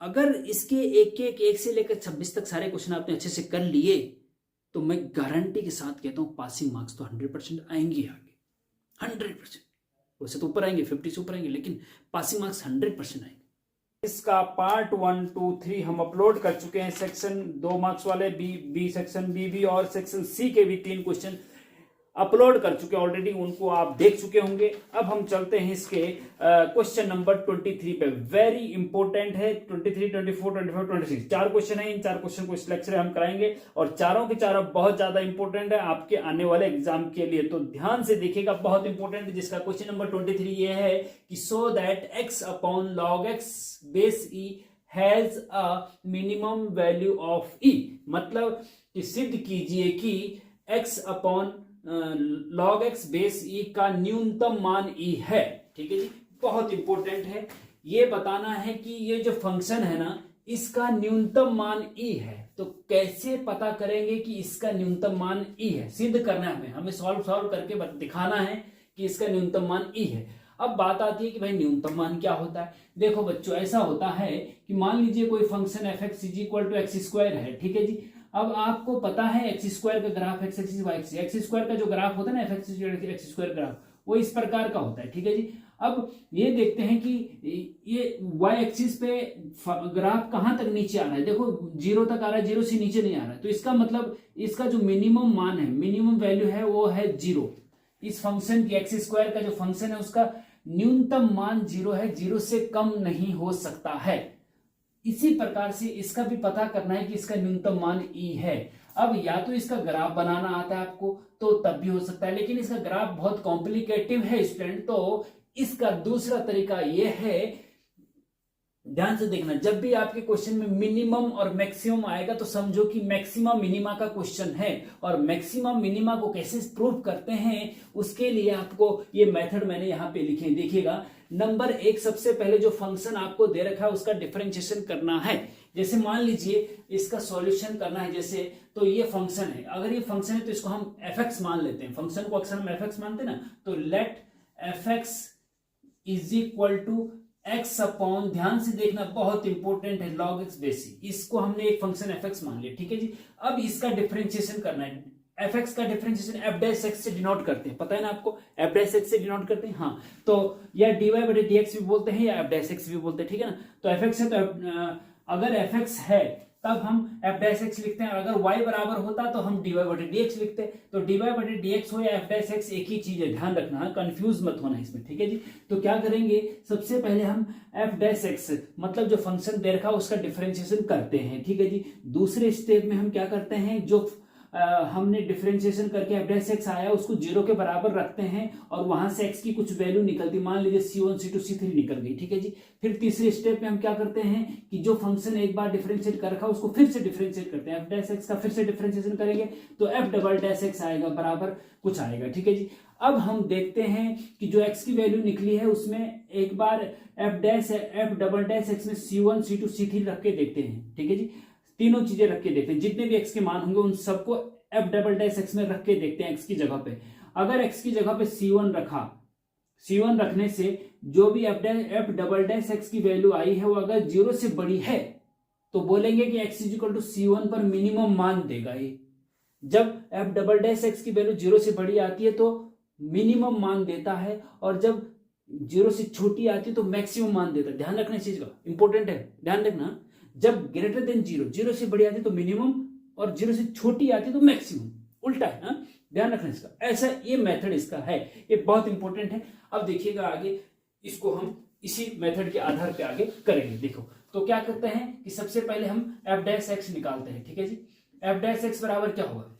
अगर इसके एक से लेकर 26 तक सारे क्वेश्चन आपने अच्छे से कर लिए तो मैं गारंटी के साथ कहता हूं पासिंग मार्क्स तो 100% आएंगे आगे, 100%। वैसे तो ऊपर आएंगे, 50 से ऊपर आएंगे, लेकिन पासिंग मार्क्स 100% आएंगे। इसका पार्ट 1, 2, 3 हम अपलोड कर चुके हैं। सेक्शन 2 मार्क्स वाले बी सेक्शन बी और सेक्शन सी के भी 3 क्वेश्चन अपलोड कर चुके हैं ऑलरेडी, उनको आप देख चुके होंगे। अब हम चलते हैं इसके क्वेश्चन नंबर 23 पे। वेरी इंपॉर्टेंट है 23, 24, 25, 26 4 क्वेश्चन है। इन 4 क्वेश्चन को इस लेक्चर में हम कराएंगे और चारों के चारों बहुत ज्यादा इंपॉर्टेंट है आपके आने वाले एग्जाम के लिए, तो ध्यान से देखिएगा, बहुत इंपॉर्टेंट है। जिसका क्वेश्चन नंबर 23 ये है कि so that x upon log x base e has a minimum value of e, मतलब कि सिद्ध कीजिए कि x upon log x base e का न्यूनतम मान e है। ठीक है जी, बहुत इंपॉर्टेंट है। ये बताना है कि ये जो फंक्शन है ना, इसका न्यूनतम मान e है। तो कैसे पता करेंगे कि इसका न्यूनतम मान e है? सिद्ध करना है हमें सॉल्व करके दिखाना है कि इसका न्यूनतम मान e है। अब बात आती है कि भाई न्यूनतम मान क्या होता है। देखो बच्चों, ऐसा होता है कि मान लीजिए कोई फंक्शन f(x) = x² है। ठीक है जी, अब आपको पता है x² का graph x axis y axis, x² का जो ग्राफ होता है ना f(x) ग्राफ, वो इस प्रकार का होता है। ठीक है जी, अब ये देखते हैं कि ये y एक्सिस पे ग्राफ कहां तक नीचे आ रहा है। देखो 0 तक आ रहा है, 0 से नीचे नहीं आ रहा है। तो इसका मतलब इसका जो मिनिमम मान है, मिनिमम वैल्यू है, वो है 0। इस फंक्शन की x² का जो फंक्शन है उसका न्यूनतम मान 0 है, 0 से कम नहीं हो सकता है। इसी प्रकार से इसका भी पता करना है कि इसका न्यूनतम मान e है। अब या तो इसका ग्राफ बनाना आता है आपको तो तब भी हो सकता है, लेकिन इसका ग्राफ बहुत कॉम्प्लिकेटिव है स्टूडेंट। तो इसका दूसरा तरीका यह है, ध्यान से देखना, जब भी आपके क्वेश्चन में मिनिमम और मैक्सिमम आएगा तो समझो कि मैक्सिमम मिनिमा का क्वेश्चन है। और मैक्सिमम मिनिमा को कैसे प्रूव करते हैं उसके लिए आपको ये मेथड मैंने यहां पे लिखे, देखिएगा। नंबर 1, सबसे पहले जो फंक्शन आपको दे रखा है उसका डिफरेंशिएशन करना है। जैसे मान लीजिए इसका सॉल्यूशन करना है, जैसे तो ये फंक्शन है, अगर ये फंक्शन है तो इसको हम fx मान लेते हैं। फंक्शन को अक्सर हम fx मानते हैं ना, तो लेट fx = x अपॉन, ध्यान से देखना बहुत इंपॉर्टेंट है, log x बेस e, इसको हमने एक फंक्शन fx मान लिया। ठीक है जी, अब इसका डिफरेंशिएशन करना है। fx का डिफरेंशिएशन f'(x) से डिनोट करते हैं, पता है ना आपको, f'(x) से डिनोट करते हैं। हाँ, तो या dy/dx भी बोलते हैं या f'(x) भी बोलते हैं। ठीक है ना, तो fx है तो अगर fx है तब हम f'(x) लिखते हैं, अगर y बराबर होता तो हम dy/dx लिखते हैं। तो dy/dx हो या f'(x) एक ही चीज है, ध्यान रखना, कंफ्यूज मत होना इसमें। ठीक है जी, तो क्या करेंगे, सबसे पहले हम f'(x) मतलब जो फंक्शन दे रखा है उसका डिफरेंशिएशन करते हैं। ठीक है जी, दूसरे स्टेप में हम क्या करते हैं, जो हमने डिफरेंशिएशन करके f'(x) आया उसको 0 के बराबर रखते हैं और वहां से x की कुछ वैल्यू निकलती, मान लीजिए c1, c2, c3 निकल गई। ठीक है जी, फिर तीसरे स्टेप में हम क्या करते हैं कि जो फंक्शन एक बार डिफरेंशिएट कर रखा उसको फिर से डिफरेंशिएट करते हैं। f'(x) का फिर से डिफरेंशिएशन करेंगे तो f'(x) आएगा, बराबर कुछ आएगा। ठीक है जी, अब हम देखते हैं कि जो x की वैल्यू निकली है उसमें एक बार f'(x) में c1, c2, c3 रख के देखते हैं। ठीक है जी, तीनों चीजें रख के देखते हैं, जितने भी x के मान होंगे उन सबको f'(x) में रख के देखते हैं। x की जगह पे अगर x की जगह पे c1 रखा, c1 रखने से जो भी f'(x) की वैल्यू आई है वो अगर 0 से बड़ी है तो बोलेंगे कि x = c1 पर मिनिमम मान देगा ये। जब f'(x) की वैल्यू 0 से बड़ी आती है तो मिनिमम मान देता है, और जब 0 से छोटी आती है तो मैक्सिमम मान देता है। ध्यान रखना इस चीज का, इंपॉर्टेंट है, ध्यान रखना। जब ग्रेटर देन 0, 0 से बड़ी आती है तो मिनिमम, और 0 से छोटी आती है तो मैक्सिमम, उल्टा है। ध्यान रखना इसका, ऐसा ये मेथड इसका है, ये बहुत इंपॉर्टेंट है। अब देखिएगा आगे, इसको हम इसी मेथड के आधार पे आगे करेंगे। देखो, तो क्या करते हैं कि सबसे पहले हम f'(x) निकालते हैं। ठीक है जी, f'(x) बराबर क्या होगा,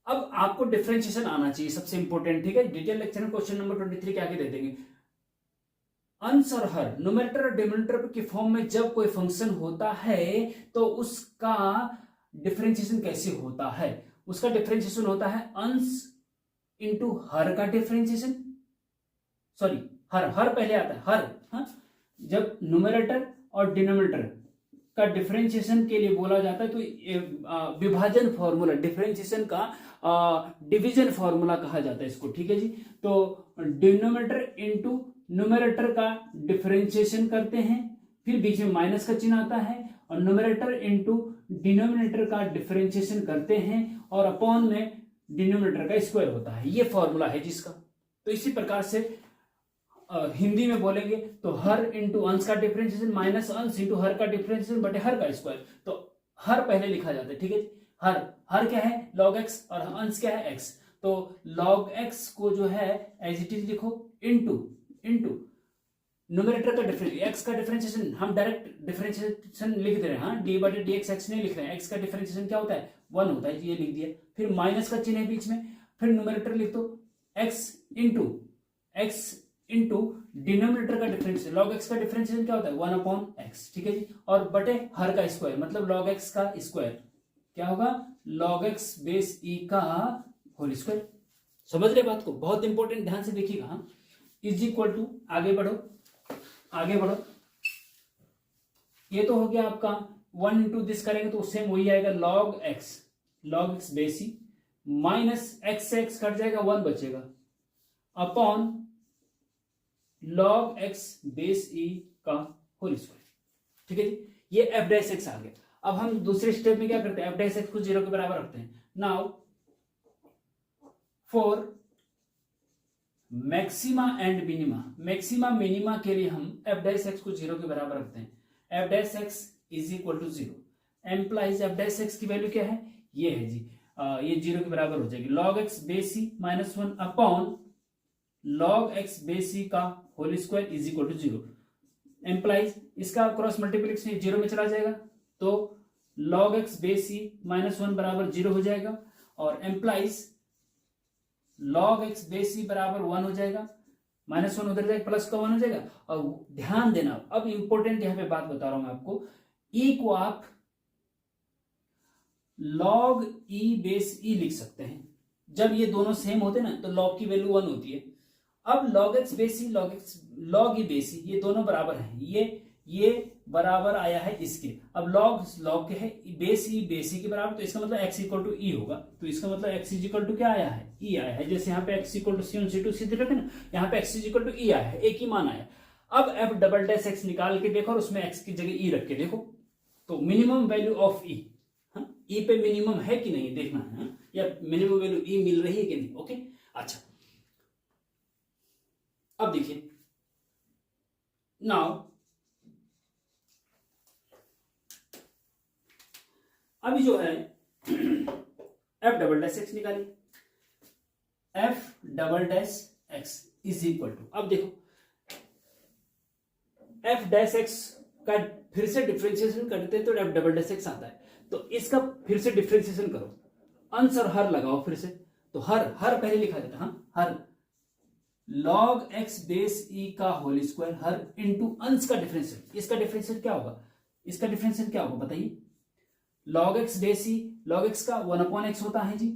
अब आपको डिफरेंशिएशन आना चाहिए, सबसे इंपॉर्टेंट। ठीक है, डिटेल लेक्चर में क्वेश्चन नंबर 23 के आगे दे देंगे। अंश और हर, न्यूमरेटर और डिनोमिनेटर के फॉर्म में जब कोई फंक्शन होता है तो उसका डिफरेंशिएशन कैसे होता है, उसका डिफरेंशिएशन होता है अंश इंटू हर का डिफरेंशिएशन, सॉरी हर पहले आता है, हर। हाँ, जब न्यूमरेटर और डिनोमिनेटर का डिफरेंशिएशन के लिए बोला जाता है तो विभाजन फॉर्मूला, डिफरेंशिएशन का डिवीजन फॉर्मूला कहा जाता है इसको। ठीक है जी, तो डिनोमिनेटर इंटू न्यूमरेटर का डिफरेंशिएशन करते हैं, फिर बीच में माइनस का चिन्ह आता है और न्यूमरेटर इनटू डिनोमिनेटर का डिफरेंशिएशन करते हैं और अपॉन में डिनोमिनेटर का स्क्वायर होता है। ये फॉर्मूला है जिसका। तो इसी प्रकार से हिंदी में बोलेंगे तो हर इंटू अंश का डिफरेंशिएशन माइनस अंश इंटू हर का डिफरेंशिएशन बटे हर का स्क्वायर। तो हर पहले लिखा जाता है, ठीक है। हर क्या है log x और अंश क्या है x। तो log x को जो है एज इट इज लिखो इंटू न्यूमरेटर का x का डिफरेंशिएशन हम डायरेक्ट डिफरेंशिएशन लिख दे रहे हैं, हाँ, d बटे dx x नहीं लिख रहे हैं। x का डिफरेंशिएशन क्या होता है 1 होता है, ये लिख दिया। फिर माइनस का चिन्ह है बीच में, फिर न्यूमरेटर लिख दो x इंटू डिनोमिनेटर का डिफरेंशिएशन log x का डिफरेंशिएशन क्या होता है 1 अपॉन x, ठीक है जी। और बटे हर का स्क्वायर मतलब log x का स्क्वायर क्या होगा log x बेस e का होल स्क्वायर। समझ रहे बात को, बहुत इंपॉर्टेंट, ध्यान से देखिएगा। इज इक्वल टू आगे बढ़ो। ये तो हो गया आपका 1 इंटू दिस करेंगे तो सेम वही आएगा log x base e minus x से x कट जाएगा 1 बचेगा upon log x base e का होल स्क्वायर, ठीक है जी। ये f डैश x आ गया। अब हम दूसरे स्टेप में क्या करते हैं, f डैश x को 0 के बराबर रखते हैं। Now for maxima and minima के लिए हम f डैश x को 0 के बराबर रखते हैं। f dash x is equal to 0 implies f dash x की वैल्यू क्या है, ये है जी, ये 0 के बराबर हो जाएगी log x base e minus 1 upon log x base e का whole square is equal to 0 implies इसका क्रॉस मल्टीप्लिकेशन 0 में चला जाएगा तो log x base e minus 1 बराबर 0 हो जाएगा और implies log x base e बराबर 1 हो जाएगा, माइनस 1 उधर जाएगा प्लस का 1 हो जाएगा। और ध्यान देना, अब इंपॉर्टेंट यहां पे बात बता रहा हूं मैं आपको, e को आप log e बेस e लिख सकते हैं। जब ये दोनों सेम होते हैं ना तो log की वैल्यू 1 होती है। अब log x base e log e base e ये दोनों बराबर हैं, ये बराबर आया है इसके। अब log के है बेस e के बराबर, तो इसका मतलब x इक्वल टू ई होगा। तो इसका मतलब x इक्वल टू क्या आया है, e आया है। जैसे यहाँ पे x equal to c1 c2 c3 रखे ना, यहाँ पे x इक्वल टू e आया है, एक ही मान आया। अब f डबल डैश x निकाल के देखो और उसमें x की जगह e रख के देखो तो minimum value of e, e पे मिनिमम है कि नहीं देखना है, या मिनिमम वैल्यू e मिल रही है कि नहीं। ओके, अच्छा अब देखिए नाउ अभी जो है f डबल डैश x निकालिए, f double dash x is equal to, अब देखो f डैश x का फिर से डिफरेंशिएशन करते हैं तो f डबल डैश x आता है। तो इसका फिर से डिफरेंशिएशन करो, अंश और हर लगाओ फिर से। तो हर पहले लिखा जाता है, हाँ, हर log x बेस e का होल स्क्वायर हर इंटू अंश का डिफरेंशियल। इसका डिफरेंशियल क्या होगा, बताइए। log x base e, log x का 1 अपॉन x होता है जी,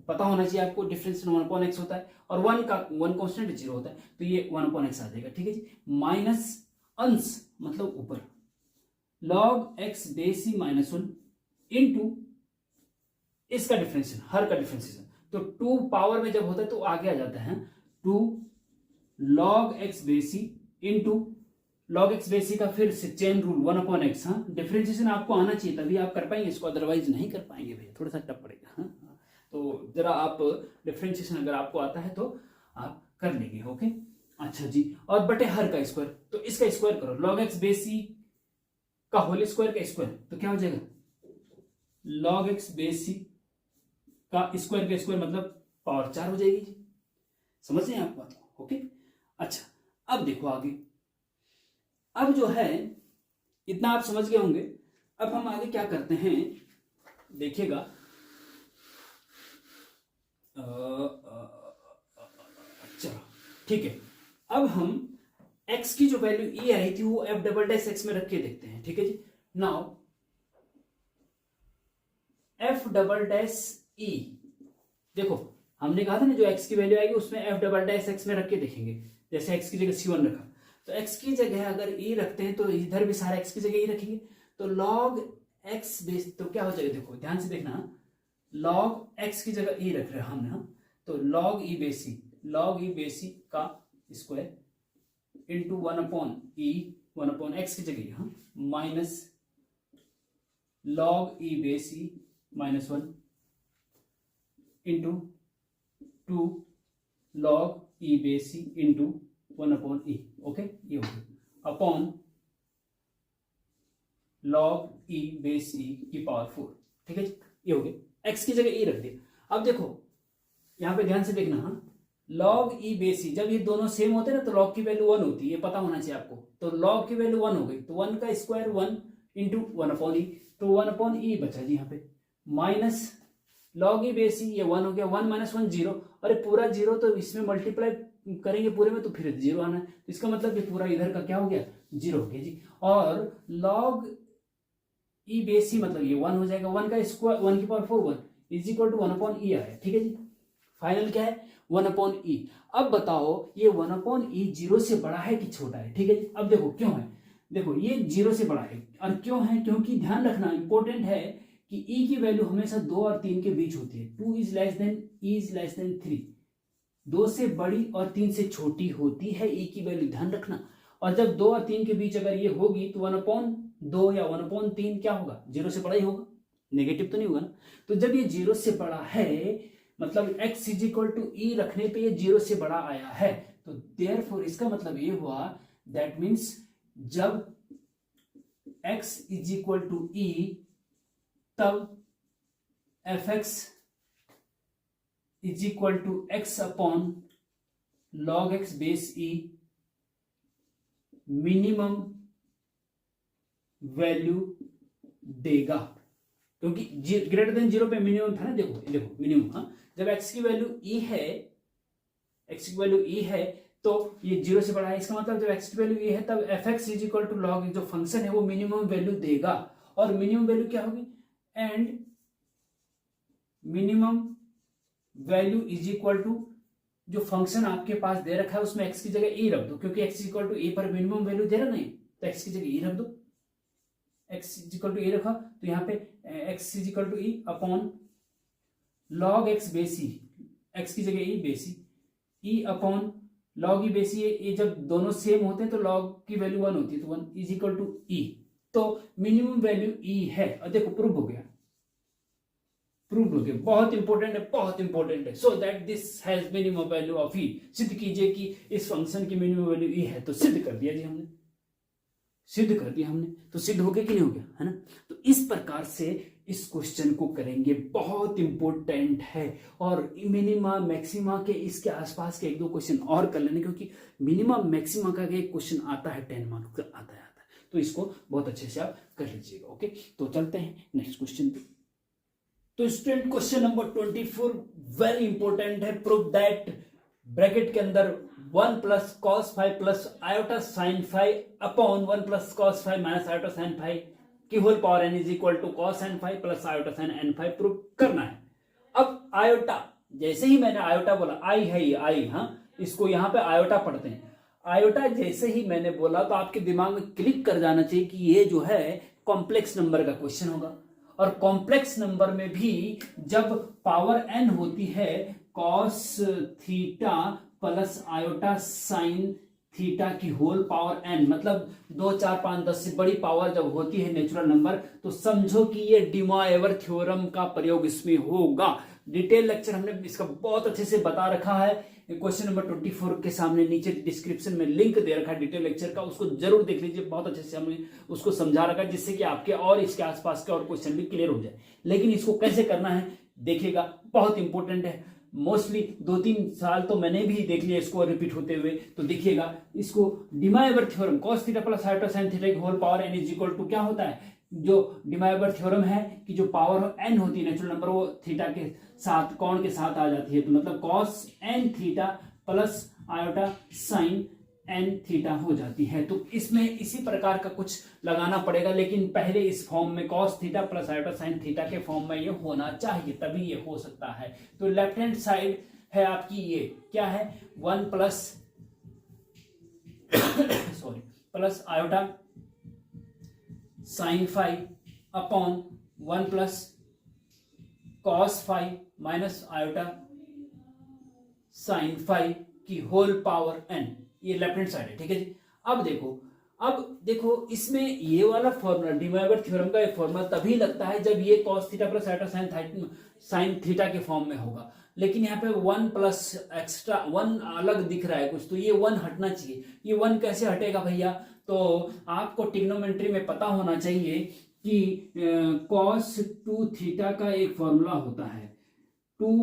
पता होना चाहिए आपको, डिफरेंशियल 1 अपॉन x होता है और 1 कांस्टेंट 0 होता है तो ये 1 अपॉन x आ जाएगा, ठीक है जी। माइनस अंश मतलब ऊपर log x base e minus 1 into इसका डिफरेंशियल हर का डिफरेंशियल। तो 2 पावर में जब होता है तो आगे आ जाता है 2 log x base e into log x base e का फिर से चेन रूल 1 अपॉन x। हाँ, डिफरेंशिएशन आपको आना चाहिए तभी आप कर पाएंगे इसको, अदरवाइज नहीं कर पाएंगे भैया, थोड़ा सा टफ पड़ेगा। हाँ, तो जरा आप डिफरेंशिएशन अगर आपको आता है तो आप कर लेंगे। ओके, अच्छा जी। और बटे हर का स्क्वायर, तो इसका स्क्वायर करो, log x बेस e का होल स्क्वायर का स्क्वायर तो क्या हो जाएगा, log x बेस e का स्क्वायर मतलब पावर 4 हो जाएगी जी। समझ रहे हैं आप बात को। ओके, अच्छा अब देखो आगे, अब जो है इतना आप समझ गए होंगे। अब हम आगे क्या करते हैं देखिएगा, चलो ठीक है। अब हम x की जो वैल्यू e आई थी वो f डबल डैश x में रख के देखते हैं, ठीक है जी। Now f double dash e, देखो हमने कहा था ना जो x की वैल्यू आएगी उसमें f डबल डैश x में रख के देखेंगे। जैसे x की जगह c1 रखा तो x की जगह अगर e रखते हैं तो इधर भी सारा x की जगह e रखेंगे तो log x बेस, तो क्या हो जाएगा, देखो ध्यान से देखना, log x की जगह e रख रहे हैं हमने, तो log e बेस e का square into 1 upon e 1 upon X की जगह यहाँ minus log E base E minus 1 into 2 log E base E into 1 upon E. Okay, ये हो गया upon log E base E की पावर 4। ठीक है जी, ये हो गया। एक्स की जगह ई रख दिया। अब देखो यहां पे ध्यान से देखना, हाँ, लॉग ई बेस ई, जब ये दोनों सेम होते हैं ना तो लॉग की वैल्यू 1 होती है, ये पता होना चाहिए आपको। तो लॉग की वैल्यू 1 हो गई, तो 1 का स्क्वायर 1 इंटू 1 अपॉन ई, तो 1 अपॉन ई बचा जी यहाँ पे, minus log E base E, ये 1 हो गया, 1 माइनस 1 जीरो, अरे पूरा जीरो तो इसमें मल्टीप्लाई करेंगे पूरे में तो फिर जीरो आना है, तो इसका मतलब ये पूरा इधर का क्या हो गया, जीरो हो गया जी। और लॉग ई बेस ई मतलब ये 1 हो जाएगा, 1 का स्क्वायर 1 की power 4 1 is equal to 1 upon E आया। ठीक है जी, फाइनल क्या है 1 अपॉन ई। अब बताओ ये 1 अपॉन ई जीरो से बड़ा है कि छोटा है। ठीक है जी, अब देखो क्यों है, देखो ये जीरो से बड़ा है और क्यों है, क्योंकि ध्यान रखना इंपॉर्टेंट है कि ई की वैल्यू हमेशा 2 और 3 के बीच होती है। 2 is less than E is less than 3, 2 से बड़ी और 3 से छोटी होती है ई की वैल्यू, ध्यान रखना। और जब 2 और 3 के बीच अगर ये होगी तो 1 अपॉन 2 या 1 अपॉन 3 क्या होगा, जीरो से बड़ा ही होगा, नेगेटिव तो नहीं होगा ना। तो जब ये जीरो से बड़ा है मतलब x इज इक्वल टू ई रखने पे ये जीरो से बड़ा आया है, तो देयरफॉर इसका मतलब ये हुआ दैट मीन्स जब x is equal to e तब fx is equal to x upon log x base e minimum value देगा, क्योंकि ग्रेटर देन जीरो पे मिनिमम था ना। देखो देखो मिनिमम, हाँ, जब x की वैल्यू e है, x की वैल्यू e है तो ये जीरो से बड़ा है, इसका मतलब जब x की वैल्यू e है तब fx is equal to log जो फंक्शन है वो मिनिमम वैल्यू देगा। और मिनिमम वैल्यू क्या होगी, and minimum value is equal to जो फंक्शन आपके पास दे रखा है उसमें x की जगह e रख दो, क्योंकि x is equal to e पर मिनिमम वैल्यू दे रहा नहीं, तो x की जगह e रख दो, x is equal to e रखा तो यहाँ पे x is equal to e upon log x base E, x की जगह e base E upon log E base E, ये जब दोनों सेम होते हैं तो लॉग की वैल्यू 1 होती है, तो 1 इज इक्वल टू e, तो मिनिमम वैल्यू e है। और देखो प्रूव हो गया, प्रूव हो गया, बहुत इंपॉर्टेंट है, बहुत इंपॉर्टेंट है। So that this has minimum value of E, सिद्ध कीजिए कि इस फंक्शन की मिनिमम वैल्यू e है, तो सिद्ध कर दिया जी हमने, सिद्ध कर दिया हमने, तो सिद्ध हो गया कि नहीं हो गया, है ना। तो इस प्रकार से इस क्वेश्चन को करेंगे, बहुत इंपॉर्टेंट है। और मिनिमा मैक्सिमा के इसके आसपास के 1-2 क्वेश्चन और कर लेने, क्योंकि मिनिमा मैक्सिमा का एक क्वेश्चन आता है 10 मार्क्स का, आता है, तो इसको बहुत अच्छे से आप कर लीजिएगा। ओके, तो चलते हैं नेक्स्ट क्वेश्चन पे। तो student question number 24 very important है। प्रूव दैट ब्रैकेट के अंदर 1 plus cos 5 plus iota sine 5 upon 1 plus cos 5 minus iota sine 5 की whole power n is equal to cos n 5 plus iota sine n 5 prove करना है। अब iota, जैसे ही मैंने iota बोला, आई है ये आई, हाँ, इसको यहां पे आयोटा पढ़ते हैं। आयोटा जैसे ही मैंने बोला तो आपके दिमाग में क्लिक कर जाना चाहिए कि ये जो है कॉम्प्लेक्स नंबर का क्वेश्चन होगा। और कॉम्प्लेक्स नंबर में भी जब पावर n होती है cos theta plus iota sine theta की होल पावर n, मतलब 2 4 5 10 से बड़ी पावर जब होती है नेचुरल नंबर, तो समझो कि ये डिमॉएवर थ्योरम का प्रयोग इसमें होगा। डिटेल लेक्चर हमने इसका बहुत अच्छे से बता रखा है। क्वेश्चन नंबर 24 के सामने नीचे डिस्क्रिप्शन में लिंक दे रखा है डिटेल लेक्चर का, उसको जरूर देख लीजिए, बहुत अच्छे से हमने उसको समझा रखा है, जिससे कि आपके और इसके आसपास के और क्वेश्चन भी क्लियर हो जाए। लेकिन इसको कैसे करना है देखिएगा, बहुत इंपॉर्टेंट है। मोस्टली 2-3 साल तो मैंने भी देख लिया इसको रिपीट होते हुए, तो देखिएगा इसको De Moivre theorem cos theta plus iota sine theta की whole power n is equal to क्या होता है, जो डिमॉएवर थ्योरम है कि जो पावर n होती है नेचुरल नंबर वो थीटा के साथ कोण के साथ आ जाती है, तो मतलब cos n theta plus iota sine n theta हो जाती है। तो इसमें इसी प्रकार का कुछ लगाना पड़ेगा, लेकिन पहले इस फॉर्म में cos theta plus iota sine theta के फॉर्म में ये होना चाहिए, तभी ये हो सकता है। तो लेफ्ट हैंड साइड है आपकी ये क्या है 1 plus sorry plus iota sine 5 upon 1 plus cos 5 minus iota sine 5 की होल पावर n, ये लेफ्ट हैंड साइड है। ठीक है जी। अब देखो अब देखो इसमें ये वाला फॉर्मूला डिमोएवर थ्योरम का एक फॉर्मूला तभी लगता है जब ये cos theta plus iota sine theta के फॉर्म में होगा, लेकिन यहाँ पे 1 प्लस एक्स्ट्रा 1 अलग दिख रहा है कुछ, तो ये 1 हटना चाहिए। ये 1 कैसे हटेगा भैया? तो आपको ट्रिग्नोमेट्री में पता होना चाहिए कि cos 2 थीटा का एक फॉर्मूला होता है 2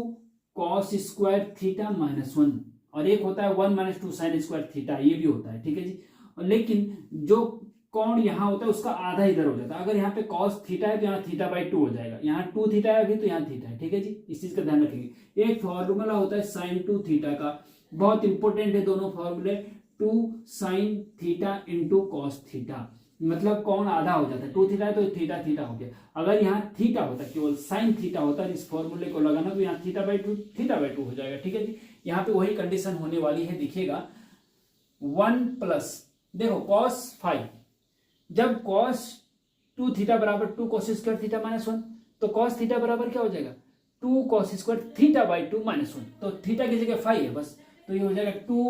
cos स्क्वायर थीटा माइनस 1, और एक होता है 1 माइनस 2 साइन स्क्वायर थीटा, ये भी होता है, ठीक है जी। लेकिन जो कोण यहाँ होता है उसका आधा इधर हो जाता है। अगर यहाँ पे cos थीटा है तो यहाँ थीटा बाई 2 हो जाएगा, यहाँ 2 थीटा है अभी तो यहाँ थीटा है, ठीक है जी। इस चीज का ध्यान रखेंगे। एक फॉर्मूला होता है साइन 2 थीटा का, बहुत इंपॉर्टेंट है दोनों फॉर्मूले। 2 sine theta into cos theta, मतलब कोण आधा हो जाता है। 2 थीटा है तो थीटा थीटा हो गया। अगर यहाँ थीटा होता केवल साइन थीटा होता इस फॉर्मूले को लगाना तो यहाँ थीटा बाई 2 थीटा बाई 2 हो जाएगा, ठीक है जी। यहाँ पे वही कंडीशन होने वाली है, दिखेगा 1 प्लस देखो cos 5, जब cos 2 थीटा बराबर 2 cos स्क्वायर थीटा माइनस 1, तो cos थीटा बराबर क्या हो जाएगा 2 cos square theta by 2 minus 1, तो थीटा की जगह 5 है बस, तो ये हो जाएगा 2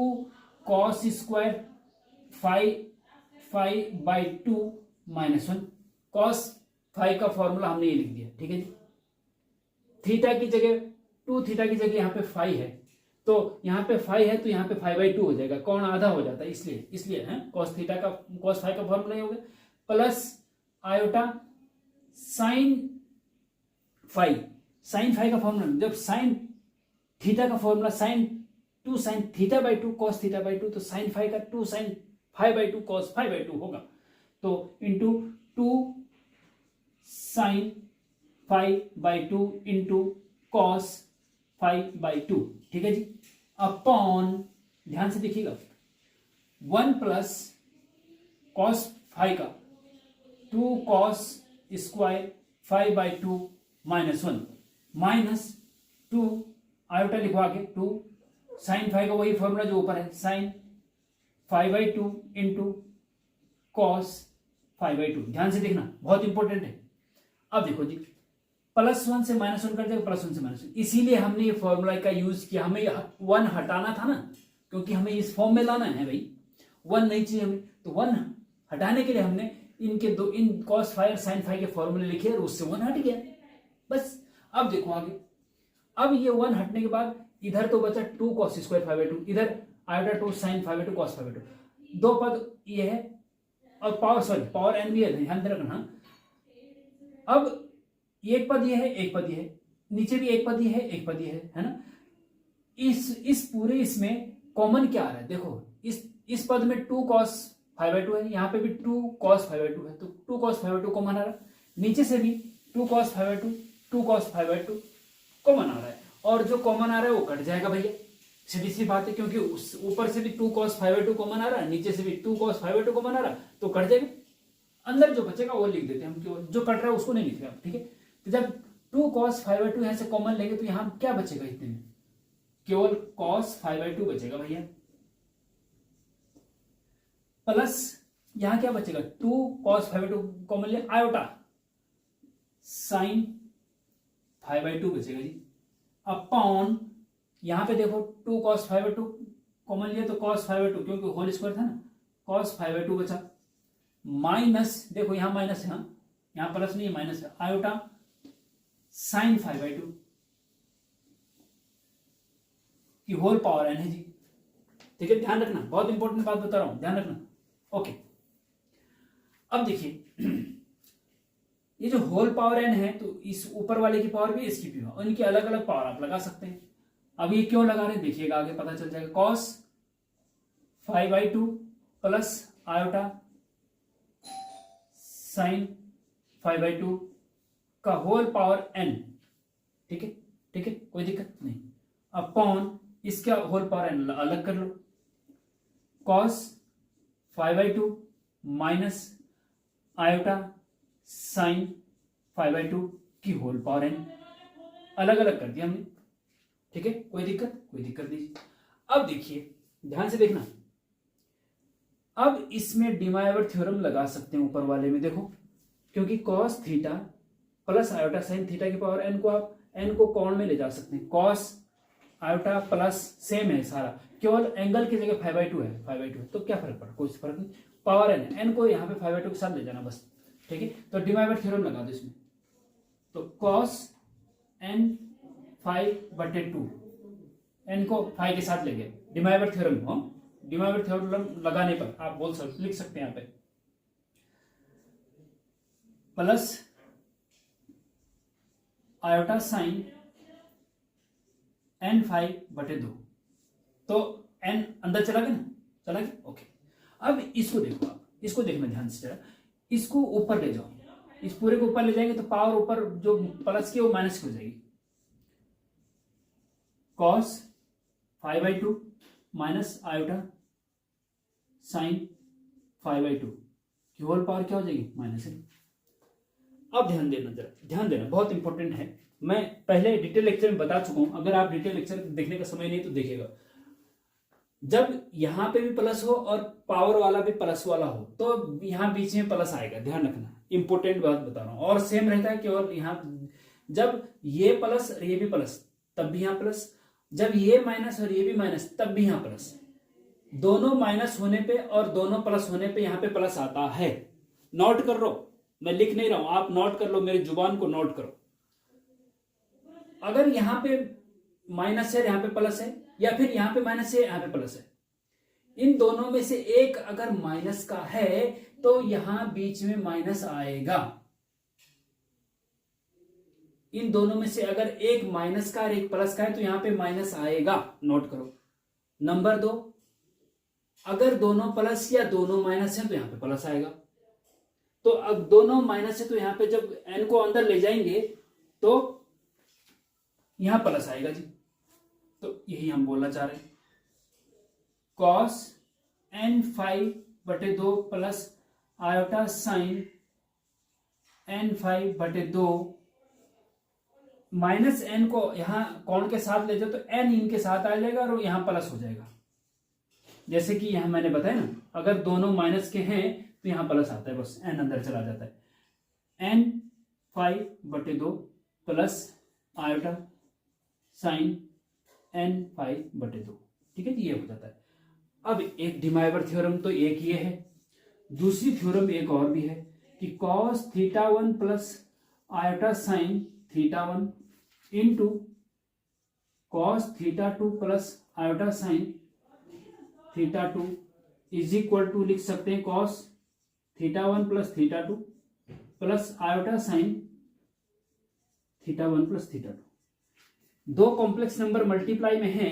cos square 5 by 2 minus 1। cos 5 का फॉर्मूला हमने ये लिख दिया, ठीक है जी। थीटा की जगह 2 थीटा की जगह यहाँ पे 5 है, तो यहाँ पे 5 है तो यहाँ पे 5 बाई 2 हो जाएगा, कोण आधा हो जाता है, इसलिए है cos थीटा का cos 5 का फॉर्मूला हो गया प्लस आयोटा साइन 5 का फॉर्मूला, जब साइन थीटा का formula sine 2 sine theta by 2 cos theta by 2, तो साइन 5 का 2 साइन 5 बाई 2 cos 5 बाई 2 होगा, तो into 2 sine 5 by 2 into cos 5 by 2, ठीक है जी, अपॉन ध्यान से देखिएगा 1 प्लस cos 5 का 2 cos square 5 by 2 minus 1 minus 2 iota लिखवा के 2 साइन 5 का वही फॉर्मूला जो ऊपर है sine 5 by 2 into cos 5 by 2। ध्यान से देखना बहुत इंपॉर्टेंट है। अब देखो जी +1 से -1 कर देगा, +1 से -1, इसीलिए हमने ये फॉर्मूला का यूज किया। हमें 1 हटाना था ना, क्योंकि हमें इस फॉर्म में लाना है भाई, 1 नहीं चाहिए हमें, तो 1 हटाने के लिए हमने इन cos 5 और sin 5 के फॉर्मूले लिखे और उससे 1 हट गया बस। अब देखो आगे, अब ये 1 हटने के बाद इधर तो बचा 2 cos स्क्वायर 5 बाई 2, इधर iota 2 sin 5 by 2 cos 5 by 2, दो पद ये है और पावर n भी है, ध्यान रखना। अब एक पद ये है, एक पद ये है, नीचे भी एक पद ये है, एक पद ये है ना। इस पूरे इसमें कॉमन क्या आ रहा है देखो, इस पद में 2 cos 5 बाई 2 है, यहाँ पे भी 2 cos 5 बाई 2 है, तो 2 cos 5 बाई 2 कॉमन आ रहा है, नीचे से भी 2 cos 5 by 2 2 cos 5 by 2 common आ रहा है, और जो कॉमन आ रहा है वो कट जाएगा भैया, सीधी सी बात है, क्योंकि उस ऊपर से भी 2 cos 5 बाई 2 कॉमन आ रहा है, नीचे से भी 2 cos 5 बाई 2 कॉमन आ रहा है, तो कट जाएगा। अंदर जो बचेगा वो लिख देते हैं हम, जो कट रहा है उसको नहीं लिख रहे हम, ठीक है। तो जब 2 cos 5 बाई 2 यहां से कॉमन लेंगे तो यहां क्या बचेगा, इतने में केवल cos 5 बाई 2 बचेगा भैया, प्लस यहां क्या बचेगा 2 cos 5 बाई 2 कॉमन ले, आयोटा साइन 5 बाई 2 बचेगा जी, अपॉन यहां पे देखो 2 cos 5 बाई 2 कॉमन लिया तो cos 5 बाई 2, क्योंकि होल स्क्वायर था ना, cos 5 बाई 2 बचा, माइनस देखो यहां माइनस है, यहां प्लस नहीं माइनस है, आयोटा साइन 5 बाई 2 की होल पावर n है जी, ठीक है। ध्यान रखना, बहुत इंपॉर्टेंट बात बता रहा हूं, ध्यान रखना, ओके। अब देखिए ये जो होल पावर n है, तो इस ऊपर वाले की पावर भी इसकी भी हो, उनकी अलग अलग पावर आप लगा सकते हैं। अब ये क्यों लगा रहे हैं देखिएगा, आगे पता चल जाएगा। cos 5 by 2 plus iota sine 5 by 2 का होल पावर n, ठीक है, ठीक है, कोई दिक्कत नहीं, अपॉन इसका होल पावर n अलग कर लो, cos 5 by 2 minus iota sine 5 by 2 की होल पावर n, अलग अलग कर दिया हमने, ठीक है, कोई दिक्कत नहीं। अब देखिए ध्यान से देखना, अब इसमें डिमाइवर थ्योरम लगा सकते हैं ऊपर वाले में, देखो क्योंकि cos theta plus iota sine theta की पावर n को आप n को कोण में ले जा सकते हैं, cos आयोटा प्लस सेम है सारा, केवल एंगल की जगह 5 बाई 2 है, 5 बाई 2, तो क्या फर्क पड़ा, कोई फर्क नहीं, पावर एन, एन को यहाँ पे 5/2 के साथ ले जाना बस, ठीक है। तो डिमाइवर थ्योरम लगा दो इसमें, तो cos n 5/2, n को 5 के साथ ले गए, डिमाइवर थ्योरम हो, डिमाइवर थ्योरम लगाने पर आप बोल सकते, लिख सकते हैं यहाँ पे प्लस आयोटा साइन n 5/2, तो n अंदर चला गया ना, चला गया, ओके। अब इसको देखो, आप इसको देखना ध्यान से जरा, इसको ऊपर ले जाओ, इस पूरे को ऊपर ले जाएंगे तो पावर ऊपर जो प्लस की वो माइनस की हो जाएगी, cos 5/2 माइनस आयोटा साइन 5/2 की होल पावर क्या हो जाएगी, माइनस है। अब ध्यान देना, जरा ध्यान देना, बहुत इंपॉर्टेंट है। मैं पहले डिटेल लेक्चर में बता चुका हूं, अगर आप डिटेल लेक्चर देखने का समय नहीं तो देखिएगा। जब यहां पे भी प्लस हो और पावर वाला भी प्लस वाला हो तो यहां बीच में प्लस आएगा, ध्यान रखना, इंपॉर्टेंट बात बता रहा हूं। और सेम रहता है केवल यहां, जब ये प्लस और ये भी प्लस तब भी यहां प्लस, जब ये माइनस और ये भी माइनस तब भी यहां प्लस, दोनों माइनस होने पे और दोनों प्लस होने पे यहां पे प्लस आता है। नोट कर लो, मैं लिख नहीं रहा हूं, आप नोट कर लो, मेरी जुबान को नोट करो। अगर यहां पे माइनस है, यहां पे प्लस है, या फिर यहां पे माइनस है, यहां पे प्लस है, इन दोनों में से एक अगर माइनस का है तो यहां बीच में माइनस आएगा। इन दोनों में से अगर एक माइनस का और एक प्लस का है तो यहां पे माइनस आएगा, नोट करो। नंबर 2, अगर दोनों प्लस या दोनों माइनस है तो यहां पे प्लस आएगा। तो अब दोनों माइनस है तो यहां पे जब n को अंदर ले जाएंगे तो यहां प्लस आएगा जी। तो यही हम बोलना चाह रहे हैं, cos n 5/2 plus iota sine n 5/2, minus n को यहां कौन के साथ ले जाओ तो n इनके साथ आ जाएगा और यहां प्लस हो जाएगा। जैसे कि यहां मैंने बताया ना, अगर दोनों माइनस के हैं तो यहां प्लस आता है, बस n अंदर चला जाता है। n 5/2 plus iota sine n 5/2, ठीक है जी, ये हो जाता है। अब एक डिमाइवर थ्योरम तो एक ये है, दूसरी थ्योरम एक और भी है कि cos θ1 plus iota sine θ1 into cos θ2 plus iota sine θ2 is equal to, लिख सकते हैं cos θ1 plus θ2 plus iota sine θ1 plus θ2। दो कॉम्प्लेक्स नंबर मल्टीप्लाई में हैं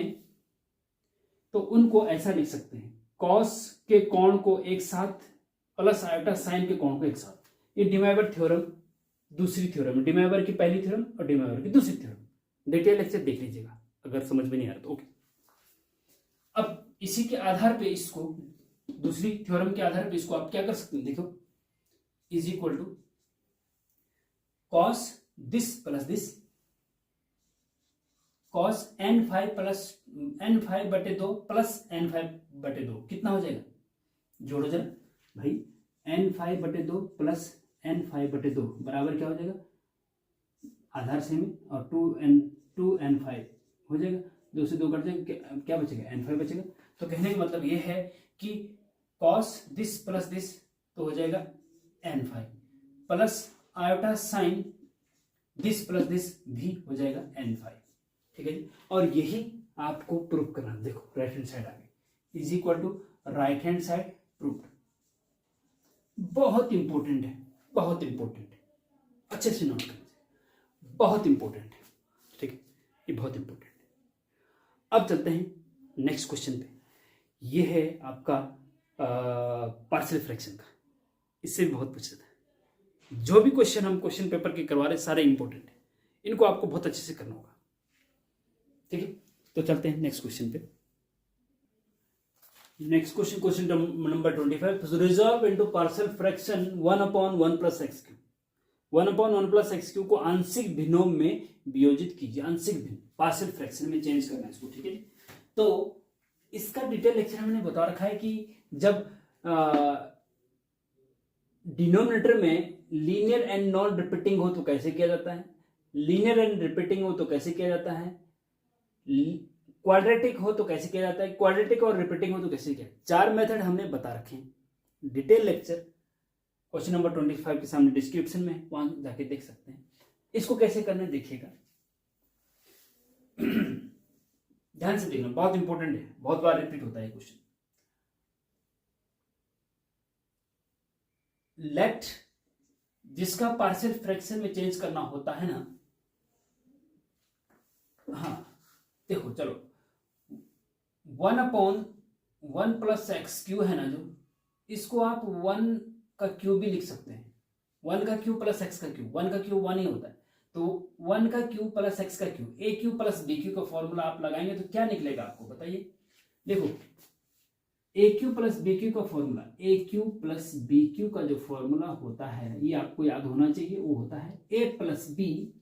तो उनको ऐसा लिख सकते हैं, cos के कोण को एक साथ प्लस आयोटा साइन के कोण को एक साथ। ये डिमाइवर थ्योरम दूसरी थ्योरम, डिमाइवर की पहली थ्योरम और डिमाइवर की दूसरी थ्योरम। डिटेल लेक्चर देख लीजिएगा अगर समझ में नहीं आ रहा तो, ओके। अब इसी के आधार पे इसको, दूसरी थ्योरम के आधार पे इसको आप क्या कर सकते हैं, देखो, is equal to cos this plus this, cos n5 plus n5/2 plus n5/2 कितना हो जाएगा, जोड़ो जरा भाई, n5/2 प्लस n5/2 बराबर क्या हो जाएगा, आधार सेम और 2n5 हो जाएगा, 2 से 2 कट जाएगा, क्या बचेगा, n5 बचेगा। तो कहने का मतलब ये है कि cos दिस प्लस दिस तो हो जाएगा n5 plus iota sign this plus this भी हो जाएगा n5, ठीक है जी। और यही आपको प्रूव करना, देखो राइट हैंड साइड आ गई, is equal to right hand side proved. बहुत इंपॉर्टेंट है, बहुत इंपॉर्टेंट है, अच्छे से नोट करें, बहुत इंपॉर्टेंट है, ठीक है, ये बहुत इंपॉर्टेंट है। अब चलते हैं नेक्स्ट क्वेश्चन पे। ये है आपका पार्शियल फ्रैक्शन का, इससे भी बहुत पूछा था। जो भी क्वेश्चन हम क्वेश्चन पेपर के करवा रहे सारे इंपॉर्टेंट है, इनको आपको बहुत अच्छे से करना होगा, ठीक है। तो चलते हैं नेक्स्ट क्वेश्चन पे। Next question, question number 25, resolve into partial fraction 1/1 plus x cube. 1/1 plus x cube को आंशिक भिन्नों में वियोजित कीजिए। आंशिक भिन्न पार्शियल फ्रैक्शन में चेंज करना है इसको, ठीक है। तो इसका डिटेल लेक्चर हमने बता रखा है कि जब डिनोमिनेटर में लीनियर एंड नॉन रिपीटिंग हो तो कैसे किया जाता है, लीनियर एंड रिपीटिंग हो तो कैसे किया जाता है, क्वाड्रेटिक हो तो कैसे किया जाता है, क्वाड्रेटिक और रिपीटिंग हो तो कैसे किया। 4 मेथड हमने बता रखे हैं, डिटेल लेक्चर क्वेश्चन नंबर 25 के सामने डिस्क्रिप्शन में, वहां जाके देख सकते हैं। इसको कैसे करना है देखिएगा, ध्यान से देखना, बहुत इंपॉर्टेंट है, बहुत बार रिपीट होता है क्वेश्चन। लेट जिसका पार्शियल फ्रैक्शन में चेंज करना होता है ना, हाँ देखो चलो, 1/1 प्लस एक्स क्यू है ना, जो इसको आप 1 का क्यू भी लिख सकते हैं। 1 का क्यू प्लस एक्स का क्यू, 1 का क्यू 1 ही होता है, तो 1 का क्यू प्लस एक्स का क्यू, ए क्यू प्लस बी क्यू का फॉर्मूला आप लगाएंगे तो क्या निकलेगा आपको बताइए। देखो ए क्यू प्लस बी क्यू का फॉर्मूला, ए क्यू प्लस बी क्यू का जो फॉर्मूला होता है ये आपको याद होना चाहिए, वो होता है A plus B,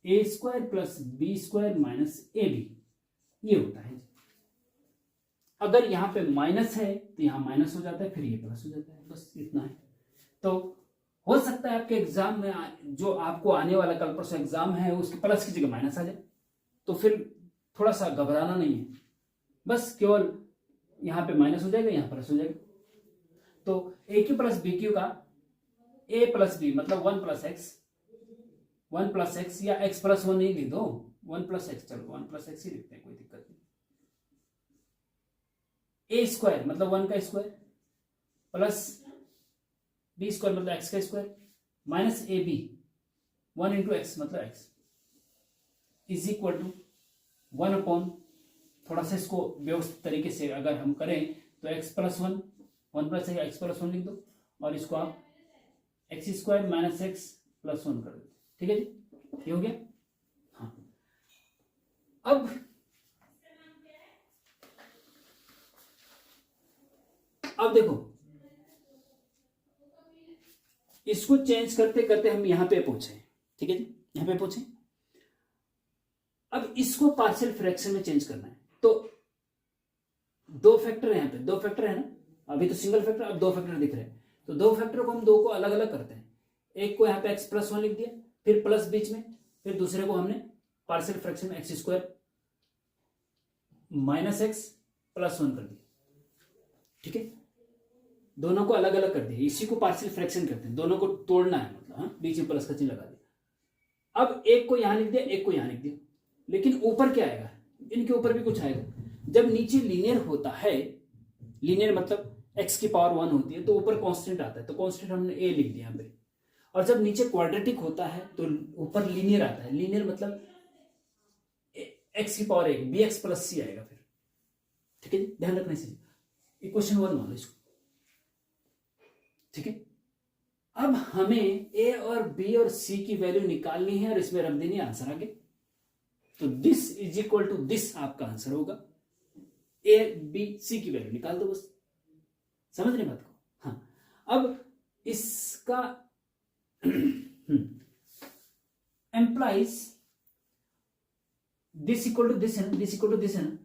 A square plus B square minus A B, ये होता है। अगर यहां पे माइनस है तो यहां माइनस हो जाता है, फिर ये प्लस हो जाता है, बस इतना है। तो हो सकता है आपके एग्जाम में जो आपको आने वाला कल परसों एग्जाम है उसके प्लस की जगह माइनस आ जाए, तो फिर थोड़ा सा घबराना नहीं है, बस केवल यहां पे माइनस हो जाएगा, यहां प्लस हो जाएगा। तो ए क्यू प्लस बी क्यू का ए प्लस बी मतलब 1 प्लस एक्स, 1 प्लस एक्स या एक्स प्लस 1 नहीं लिख दो, 1 प्लस एक्स, चलो 1 प्लस एक्स ही लिखते हैं, कोई दिक्कत नहीं। ए स्क्वायर मतलब 1 का स्क्वायर प्लस बी स्क्वायर मतलब एक्स का स्क्वायर माइनस ए बी 1 इंटू एक्स मतलब एक्स इज इक्वल टू 1/, थोड़ा सा इसको व्यवस्थित तरीके से अगर हम करें तो x plus 1 plus x plus 1 लिख दो, और इसको आप x square minus x plus 1 कर दो। ठीक है जी, ये हो गया। हाँ अब देखो, इसको चेंज करते करते हम यहां पे पहुंचे, ठीक है जी, यहां पे पहुंचे। अब इसको पार्शियल फ्रैक्शन में चेंज करना है, तो 2 फैक्टर है यहां पे, 2 फैक्टर है ना, अभी तो सिंगल फैक्टर, अब 2 फैक्टर दिख रहे हैं, तो 2 फैक्टर को हम 2 को अलग अलग करते हैं। एक को यहां पे एक्स प्लस 1 लिख दिया, फिर प्लस बीच में, फिर दूसरे को हमने पार्शियल फ्रैक्शन में x square minus x plus 1 कर दिया। ठीक है, दोनों को अलग अलग कर दिया, इसी को पार्शियल फ्रैक्शन करते हैं, दोनों को तोड़ना है मतलब, हाँ बीच में प्लस का चिन्ह लगा दिया। अब एक को यहां लिख दिया, एक को यहां लिख दिया, लेकिन ऊपर क्या आएगा, इनके ऊपर भी कुछ आएगा। जब नीचे लीनियर होता है, लीनियर मतलब एक्स की पावर 1 होती है, तो ऊपर कांस्टेंट आता है, तो कांस्टेंट हमने ए लिख दिया यहाँ पे। और जब नीचे क्वाड्रेटिक होता है तो ऊपर लीनियर आता है, लीनियर मतलब एक्स की पावर 1 बी एक्स प्लस सी आएगा फिर। ठीक है, ध्यान रखना इसे, इक्वेशन 1 मान लो इसको। ठीक है, अब हमें ए और बी और सी की वैल्यू निकालनी है और इसमें रख देनी आंसर आगे, तो this is equal to this आपका आंसर होगा। ए बी सी की वैल्यू निकाल दो बस, समझ रहे बात को। हाँ, अब इसका implies this equal to this है ना, दिस इक्वल टू दिस है ना,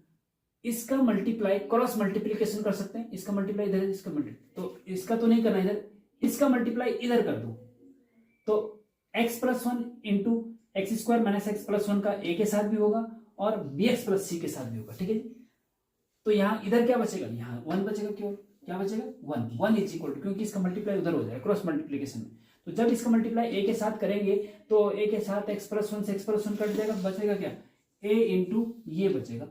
इसका मल्टीप्लाई क्रॉस मल्टीप्लीकेशन कर सकते हैं, इसका मल्टीप्लाई इधर, इसका मल्टीप्लाई, तो इसका तो नहीं करना इधर, इसका मल्टीप्लाई इधर कर दो, तो x plus 1 into x square minus x plus 1 का ए के साथ भी होगा और बी एक्स प्लस सी के साथ भी होगा। ठीक है जी, तो यहां इधर क्या बचेगा, यहां 1 बचेगा, क्यों क्या बचेगा 1 इज इक्वल टू, क्योंकि इसका मल्टीप्लाई उधर हो जाएगा क्रॉस मल्टीप्लीकेशन में, तो जब इसका मल्टीप्लाई ए के साथ करेंगे तो ए के साथ एक्स प्लस 1 से एक्स प्लस 1 कट जाएगा, बचेगा क्या ए इंटू ये बचेगा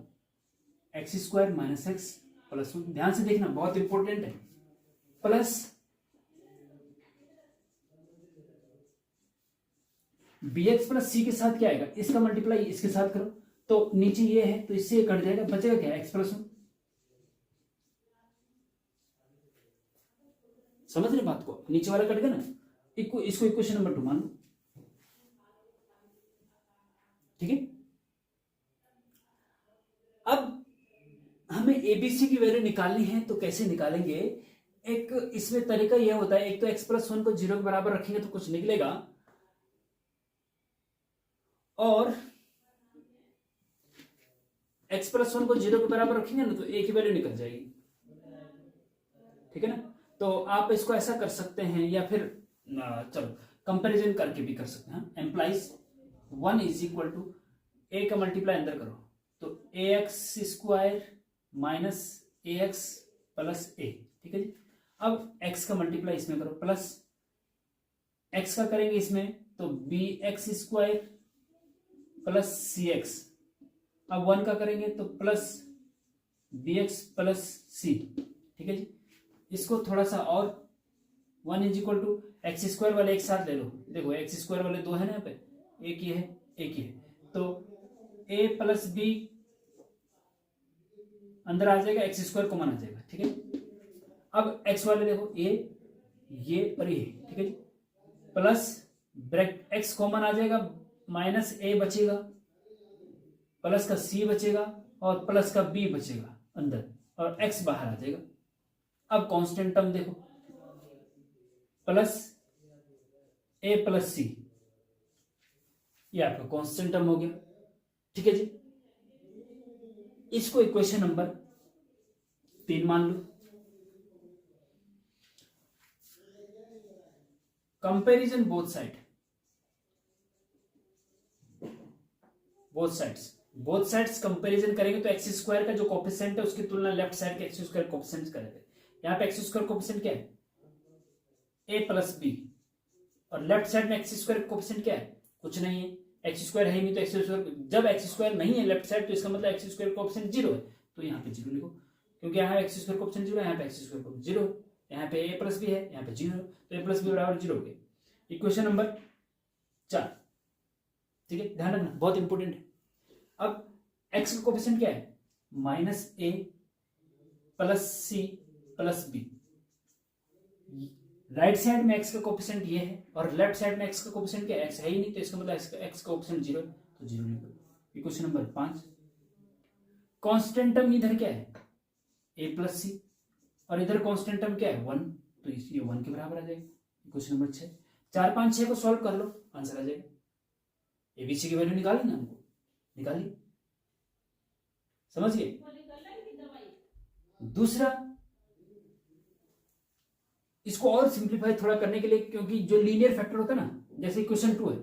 x square minus x plus 1, ध्यान से देखना बहुत इंपॉर्टेंट है, प्लस बी एक्स प्लस सी के साथ क्या आएगा, इसका मल्टीप्लाई इसके साथ करो, तो नीचे ये है तो इससे कट जाएगा, बचेगा क्या एक्स प्लस 1। समझ रहे बात को, नीचे वाला कट गया ना, इसको इक्वेशन नंबर 2 मान लो। ठीक है, अब हमें एबीसी की वैल्यू निकालनी है, तो कैसे निकालेंगे, एक इसमें तरीका यह होता है, एक तो एक्स प्लस 1 को 0 के बराबर रखेंगे तो कुछ निकलेगा, और x प्लस 1 को 0 के बराबर रखेंगे ना तो a की वैल्यू निकल जाएगी। ठीक है ना, तो आप इसको ऐसा कर सकते हैं, या फिर चलो कंपैरिजन करके भी कर सकते हैं, implies 1 is equal to a का मल्टीप्लाई अंदर करो, तो ax square minus ax plus a। ठीक है जी, अब x का मल्टीप्लाई इसमें करो, प्लस x का करेंगे इसमें तो bx स्क्वायर प्लस cx, अब 1 का करेंगे तो प्लस bx प्लस c। ठीक है जी, इसको थोड़ा सा और 1 is equal to x square वाले एक साथ ले लो, देखो एक्स स्क्वायर वाले दो है ना यहाँ पे, एक ही है एक ही है, तो a प्लस बी अंदर आ जाएगा, एक्स स्क्वायर कॉमन आ जाएगा। ठीक है, अब x वाले देखो ये और ये, ठीक है जी, प्लस ब्रैकेट x कॉमन आ जाएगा, माइनस a बचेगा, प्लस का c बचेगा और प्लस का b बचेगा अंदर, और x बाहर आ जाएगा। अब कांस्टेंट टर्म देखो, प्लस a प्लस c, ये आपका कांस्टेंट टर्म हो गया। ठीक है जी, इसको इक्वेशन नंबर 3 मान लो। कंपैरिजन बोथ साइड्स कंपैरिजन करेंगे तो एक्स स्क्वायर का जो कोफिशिएंट है उसकी तुलना लेफ्ट साइड के एक्स स्क्वायर कोफिशिएंट करेंगे। यहाँ पे एक्स स्क्वायर कोफिशिएंट क्या है, a प्लस बी, और लेफ्ट साइड में एक्स स्क्वायर कोफिशिएंट क्या है, कुछ नहीं है, एक्स स्क्वायर है ही नहीं, तो एक्स स्क्वायर, जब एक्स स्क्वायर नहीं है लेफ्ट साइड तो इसका मतलब एक्स स्क्वायर कोफिशिएंट 0 है, तो यहाँ पे 0 लिखो, क्योंकि यहाँ एक्स स्क्वायर कोफिशिएंट 0 है, यहाँ पे एक्स स्क्वायर कोफिशिएंट 0 है, यहाँ पे a प्लस बी है, यहाँ पे 0, तो a प्लस बी बराबर 0 हो गया। इक्वेशन नंबर 4, ठीक है, ध्यान रखना बहुत इंपॉर्टेंट है। अब x का कोफिशिएंट क्या है, minus a plus c plus बी, राइट साइड में x का कोफिशिएंट ये है और लेफ्ट साइड में x का कोफिशिएंट क्या है, x है ही नहीं, तो इसका मतलब x का कोफिशिएंट 0 है, तो 0 लिखो। इक्वेशन नंबर 5, कांस्टेंट टर्म इधर क्या है, a प्लस सी, और इधर कांस्टेंट टर्म क्या है 1, तो ये 1 के बराबर आ जाएगा। इक्वेशन नंबर 6, 4 5 6 को सॉल्व कर लो, आंसर आ जाएगा। एबीसी की वैल्यू निकाली ना हमको, निकाली, समझिए। दूसरा, इसको और सिंप्लीफाई थोड़ा करने के लिए, क्योंकि जो लीनियर फैक्टर होता है ना, जैसे इक्वेशन 2 है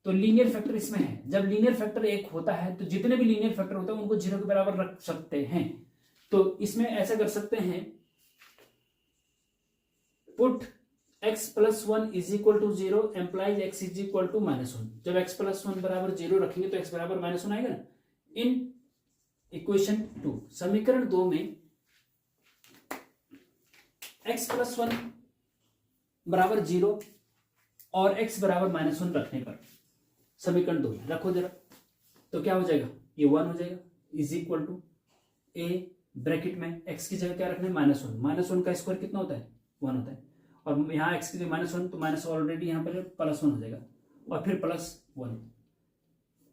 तो लीनियर फैक्टर इसमें है, जब लीनियर फैक्टर 1 होता है तो जितने भी लीनियर फैक्टर होते हैं उनको 0 के बराबर रख सकते हैं। तो इसमें ऐसा कर सकते हैं, put x plus 1 is equal to 0 implies x is equal to -1। जब x प्लस 1 बराबर 0 रखेंगे तो x बराबर -1 आएगा ना। इन इक्वेशन 2, समीकरण 2 में x प्लस 1 बराबर 0 और x बराबर -1 रखने पर समीकरण 2 में रखो जरा, तो क्या हो जाएगा, ये 1 हो जाएगा, is equal to a bracket में x की जगह क्या रखना है, -1, -1 का स्क्वायर कितना होता है, 1 होता है, और यहाँ x की जगह -1 तो माइनस ऑलरेडी यहाँ पर +1 हो जाएगा, और फिर +1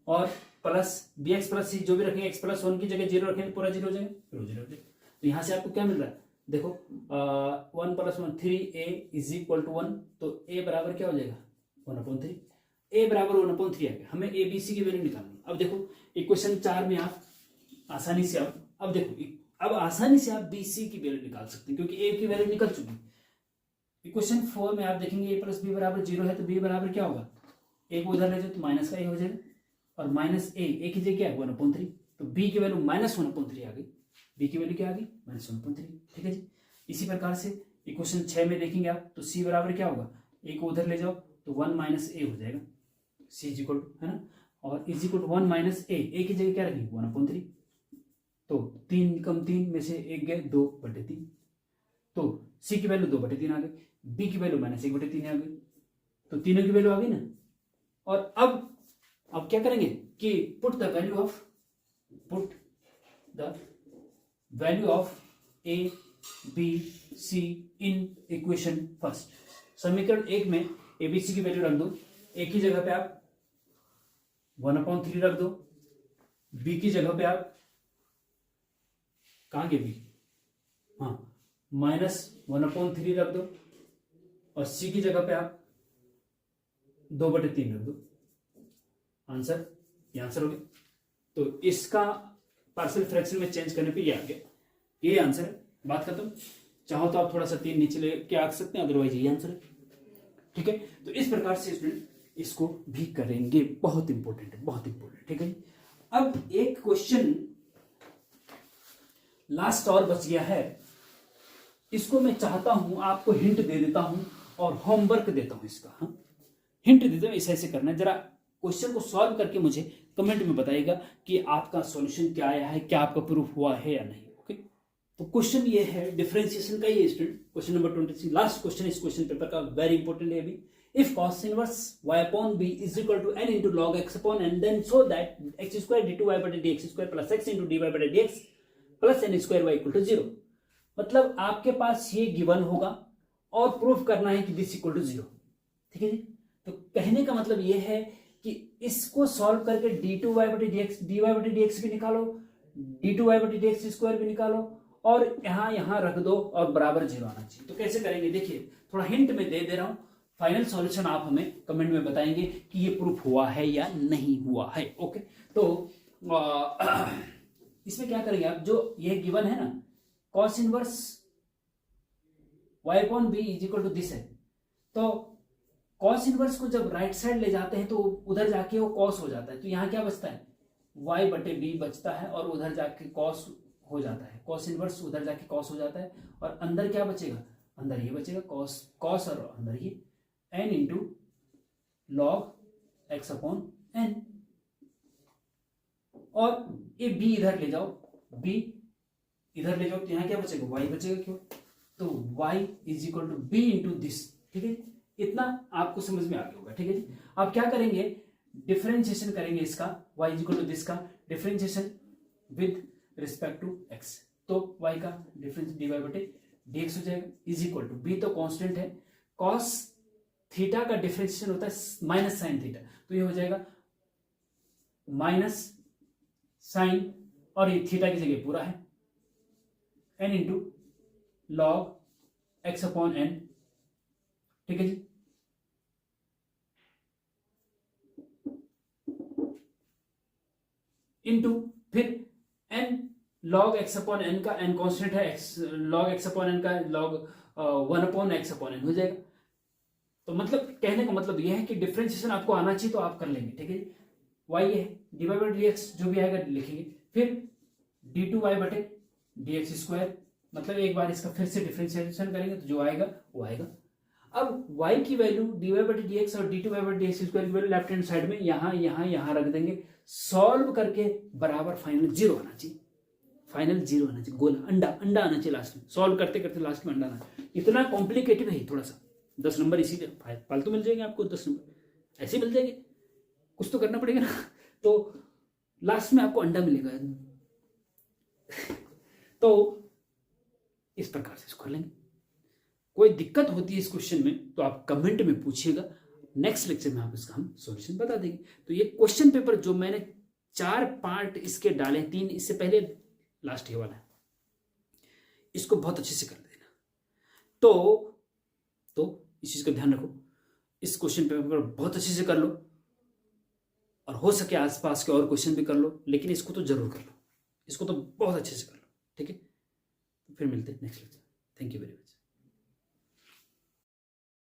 और प्लस bx प्लस सी, जो भी रखेंगे x प्लस 1 की जगह 0 रखेंगे पूरा 0 हो जाएगा, फिर 0 हो जाएगा। तो यहाँ से आपको क्या मिल रहा है, देखो 1 + 1 3a इज इक्वल टू 1, तो a बराबर क्या हो जाएगा 1/3, a बराबर 1/3 आ गया। हमें a b c की वैल्यू निकालनी। अब देखो इक्वेशन 4 में आप आसानी से अब देखो अब आसानी से आप b c की वैल्यू निकाल सकते हैं, क्योंकि a की वैल्यू निकल चुकी। इक्वेशन 4 में आप देखेंगे a प्लस बी बराबर 0 है, तो b बराबर क्या होगा, a को उधर ले जाओ तो माइनस का a हो जाएगा, और माइनस a की जगह क्या है 1/3, तो b की वैल्यू -1/3 आ गई, b की वैल्यू क्या आ गई -1/3। ठीक है जी। इसी प्रकार से इक्वेशन 6 में देखेंगे आप, तो c बराबर क्या होगा, a को उधर ले जाओ तो 1 - a हो जाएगा, c इज इक्वल टू, है ना, और इज इक्वल टू 1 - a की जगह क्या रखेंगे 1/3, तो 3 कम 3 में से 1 गए 2/3, तो c की वैल्यू 2/3 आ गई, b की वैल्यू -1/3 आ गई, तो तीनों की वैल्यू आ गई ना। और अब क्या करेंगे कि put the value of a b c in equation first. समीकरण 1 में a b c की वैल्यू रख दो, a की जगह पे आप 1/3 रख दो, b की जगह पे आप कहां गए b, हाँ -1/3 रख दो, और c की जगह पे आप 2/3 रख दो। आंसर, ये आंसर हो गया। तो इसका पार्शियल फ्रैक्शन में चेंज करने पे ये आ गया, ये आंसर है, बात खत्म। चाहो तो आप थोड़ा सा 3 नीचे लेके आ सकते हैं, अदरवाइज ये आंसर है। ठीक है, तो इस प्रकार से स्टूडेंट इसको भी करेंगे, बहुत इंपॉर्टेंट है, बहुत इंपॉर्टेंट। ठीक है, अब एक क्वेश्चन लास्ट और बच गया है, इसको मैं चाहता हूं आपको हिंट दे देता हूं और होमवर्क देता हूं इसका। हाँ, हिंट देता हूं, ऐसे ऐसे करना है। जरा क्वेश्चन को सॉल्व करके मुझे कमेंट में बताइएगा कि आपका सॉल्यूशन क्या आया है, क्या आपका प्रूफ हुआ है या नहीं। ओके, तो क्वेश्चन ये है डिफरेंशिएशन का, ये student question number 23 last question इस क्वेश्चन पेपर का, वेरी इंपॉर्टेंट है अभी। If cos inverse y upon b is equal to n into log x upon n, then so that x square d2y by dx square plus x into dy by dx plus n square y equal to 0। मतलब आपके पास ये given होगा और proof करना है कि this equal to 0। ठीक है जी। तो कहने का मतलब ये है कि इसको सॉल्व करके d2y by dx dy by dx भी निकालो, d2y by dx स्क्वायर भी निकालो और यहां रख दो और बराबर 0 आना चाहिए। तो कैसे करेंगे देखिए, थोड़ा हिंट में दे रहा हूं, फाइनल सॉल्यूशन आप हमें कमेंट में बताएंगे कि ये प्रूफ हुआ है या नहीं हुआ है। ओके, तो इसमें क्या करेंगे आप, जो ये गिवन है ना cos inverse y upon b is equal to this है, तो cos इनवर्स को जब राइट साइड ले जाते हैं तो उधर जाके वो cos हो जाता है, तो यहाँ क्या बचता है y बटे b बचता है और उधर जाके cos हो जाता है, cos इनवर्स उधर जाके cos हो जाता है और अंदर क्या बचेगा, अंदर ये बचेगा cos और अंदर ये n into log x upon n, और ये b इधर ले जाओ, b इधर ले जाओ तो यहाँ क्या बचेगा y बचेगा, क्यों, तो y is equal to b into this. ठीक है, इतना आपको समझ में आ गया होगा। ठीक है जी। अब क्या करेंगे, डिफरेंशिएशन करेंगे इसका, y is equal to this का differentiation with respect to x, तो y का डिफरेंस dy बटे dx हो जाएगा इज इक्वल टू, b तो कांस्टेंट है, cos थीटा का डिफरेंशिएशन होता है माइनस साइन थीटा, तो ये हो जाएगा माइनस साइन और ये थीटा की जगह पूरा है n into log x upon n। ठीक है जी। इंटू फिर n log x upon n का, n कांस्टेंट है, x log x upon n का log 1 upon x upon n हो जाएगा। तो मतलब कहने का मतलब यह है कि डिफरेंशिएशन आपको आना चाहिए तो आप कर लेंगे। ठीक है जी। y ये है dy बाई dx जो भी आएगा लिखेंगे, फिर d2y बटे dx स्क्वायर, मतलब एक बार इसका फिर से डिफरेंशिएशन करेंगे तो जो आएगा वो आएगा। अब y की वैल्यू dy बटे dx और d2y बटे dx स्क्वायर की वैल्यू लेफ्ट हैंड साइड में यहाँ रख देंगे, सॉल्व करके बराबर फाइनल 0 आना चाहिए, फाइनल 0 आना चाहिए, गोला अंडा आना चाहिए लास्ट में, सॉल्व करते करते लास्ट में अंडा आना। इतना कॉम्प्लिकेटेड है थोड़ा सा, 10 नंबर इसीलिए फालतू मिल जाएंगे आपको, 10 नंबर ऐसे मिल जाएंगे, कुछ तो करना पड़ेगा ना, तो लास्ट में आपको अंडा मिलेगा। तो इस प्रकार से इसको कर लेंगे। कोई दिक्कत होती है इस क्वेश्चन में तो आप कमेंट में पूछिएगा, नेक्स्ट लेक्चर में आप इसका हम सॉल्यूशन बता देंगे। तो ये क्वेश्चन पेपर जो मैंने 4 पार्ट इसके डाले, 3 इससे पहले, लास्ट ये वाला है, इसको बहुत अच्छे से कर देना। तो इस चीज का ध्यान रखो, इस क्वेश्चन पेपर बहुत अच्छे से कर लो और हो सके आसपास के और क्वेश्चन भी कर लो, लेकिन इसको तो जरूर कर लो, इसको तो बहुत अच्छे से कर लो। ठीक है, फिर मिलते हैं next lecture. Thank you very much.